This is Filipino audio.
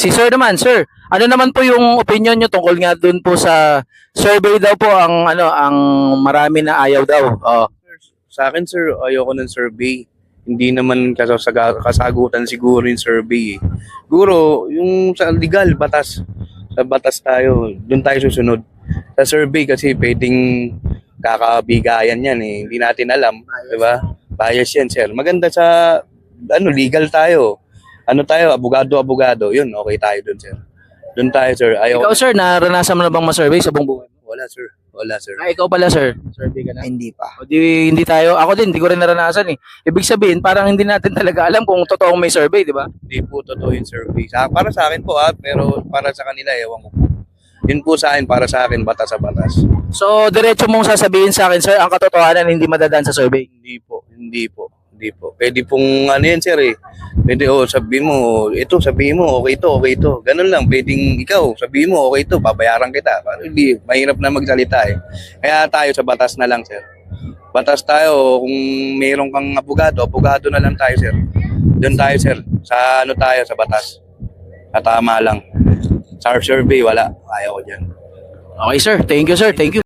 Si Sir naman, Sir. Ano naman po yung opinion nyo tungkol nga dun po sa survey daw po ang marami na ayaw daw. Oh. Sa akin, sir, ayoko ng survey. Hindi naman kasagutan siguro yung survey. Siguro, yung sa legal, batas. Sa batas tayo, doon tayo susunod. Sa survey kasi pwedeng kakabigayan yan eh. Hindi natin alam, di ba? Bias yan, sir. Maganda sa, legal tayo. Ano tayo, abogado. Yun, okay tayo doon, sir. Doon tayo, sir. Ikaw, Sir, naranasan mo na bang ma-survey sa buong buhay mo? Wala, sir. Wala, sir. Ikaw pala, Sir. Survey ka na? Hindi pa. O hindi tayo, ako din, hindi ko rin naranasan eh. Ibig sabihin, parang hindi natin talaga alam kung totoong may survey, di ba? Hindi po totoo yung survey. Para sa akin po, pero para sa kanila, ewan ko po. Yun po sa akin, para sa akin, batas sa batas. So, diretso mong sasabihin sa akin, Sir, ang katotohanan hindi madadaan sa survey. Hindi po. Pwede pong yan, sir eh. Pwede, sabihin mo, sabihin mo, okay to. Ganun lang, pwedeng ikaw, sabihin mo, okay to, babayaran kita. Hindi, mahirap na magsalita eh. Kaya tayo sa batas na lang, sir. Batas tayo, kung mayroon kang abogado na lang tayo, sir. Doon tayo, sir. Sa sa batas. Sa tama lang. Sa survey, wala. Ayaw ko dyan. Okay, Sir. Thank you, Sir. Thank you.